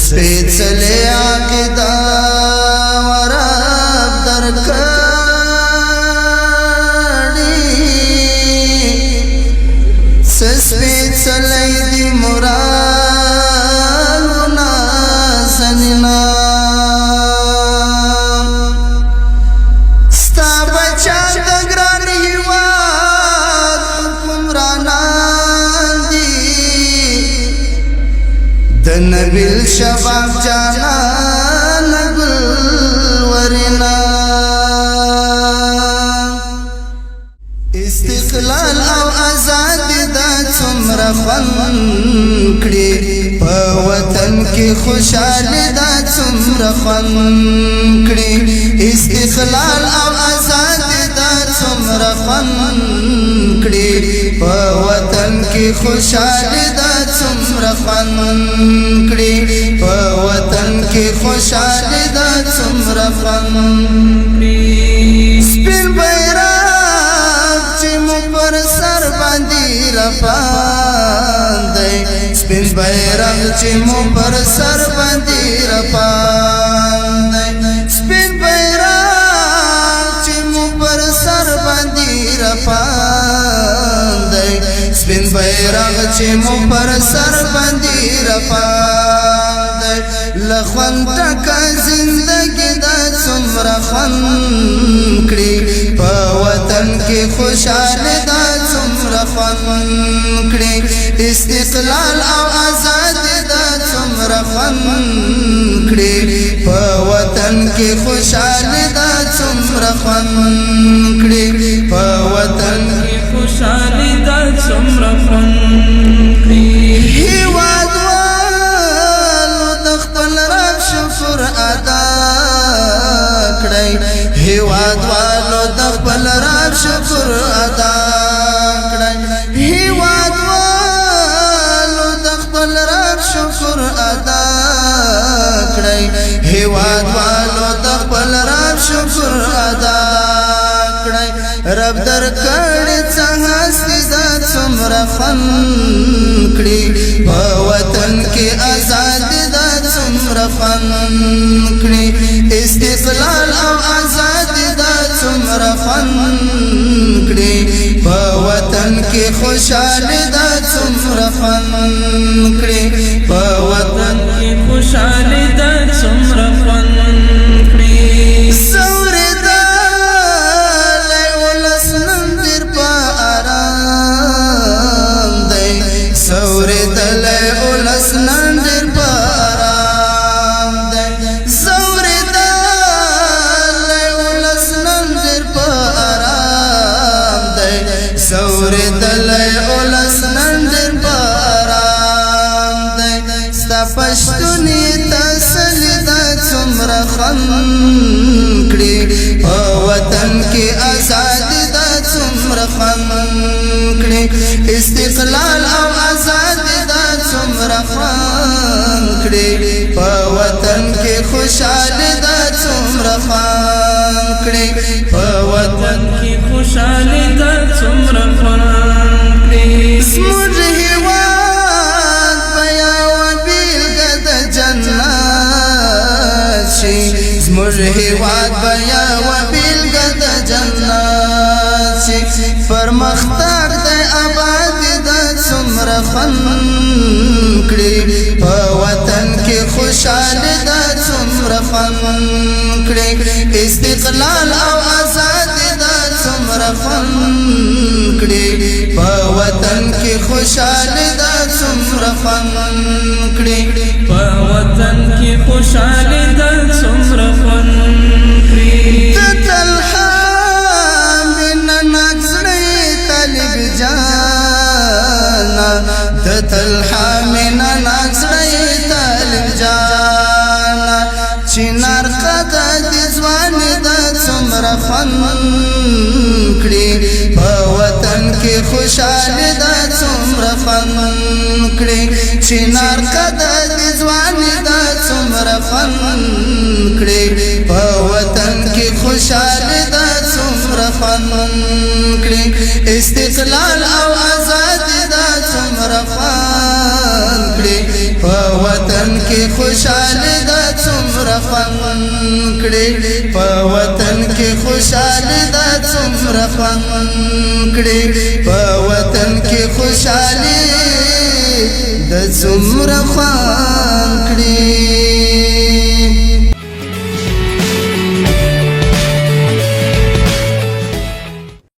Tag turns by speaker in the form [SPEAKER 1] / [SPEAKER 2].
[SPEAKER 1] سپیڅلی عقیده ورب درکړي سپیڅلی دی مرادونه زنینا ستا بچان د ګران هیواد حکمرانان دي د نبیل شباب جانان ګلورنا استقلال او آزادی دا څومره خوند کړي په وطن کې خوشحالي دا څومره خوند کړي استقلال او آزادی دا څومره خوند کړي په وطن کې خوشحالي دا څومره خوند کړي په وطن کې خوشحالي دا څومره خوند کړي سپین بیرغ چې مو پر سر باندې رپاندی سپین بیرغ چې مو پر سر باندې رپاندی سپین بیرغ چې مو پر سر باندې رپاندی سپین بیرغ چې مو پر سر باندې رپاندی لخوند ټکه زندګي دا څومره خوند کړي په وطن کې خوشحالي دا څومره خوند کړي استقلال او آزادي دا څومره خوند کړي په وطن کې خوشحالي دا څومره خوند کړي په وطن کې خوشحالي دا څومره خوند کړي هیوادوالو د خپل رب شکر ادا کړئ هیوادوالو د خپل رب شکر ادا کړئ هیوادوالو د خپل رب شکر ادا کړئ هیوادوالو د خپل رب شکر ادا کړئ رب درکړي څه هستي دا څومره خوند کړي په وطن کې آزادي دا څومره خوند کړي استقلال او آزادي دا څومره خوند کړي په وطن کې خوشحالي دا څومره خوند کړي په وطن کې خوشحالي دا څومره خوند کړي سورېدلی ولس نن ډېر په آرام دی سورېدلی ولس نن ډېر په آرام دی سورېدلی ولس نن ډېر په آرام دی سورېدلی ولس نن ډېر په آرام دی ستا پښتوني تسلي دا څومره خوند کړي په وطن کې آزادي دا څومره خوند کړي استقلال او آزادي دا څومره خوند کړي په وطن کې خوشحالي دا څومره خوند کړي په وطن کې خوشحالي دا څومره خوند کړي زموږ هیواد به یوه بیلګه د جنت شي زموږ هیواد به یوه بیلګه د جنت شي پرمختګ د آبادي دا څومره خوند کړي په وطن کې خوشحالي دا څومره خوند کړي استقلال او آزادي دا څومره خوند کړي په وطن کې خوشحالي دا څومره خوند کړي په وطن کې خوشحالي دا څومره خوند کړي د طلحه مینه ناک زړی طالب جانا د طلحه مینه ناک زړی طالب جانا چنار قده د ځواني دا څومره خوند کړي په وطن کې خوشحالي دا څومره خوند کړي چنار قده د ځواني دا څومره خوند کړي په وطن کې خوشحالي دا څومره خوند کړي استقلال او آزادي دا څومره خوند کړي په وطن کې خوشاله د څومره خوند کړي په وطن کې خوشاله د څومره خوند کړي په وطن کې خوشاله د څومره خوند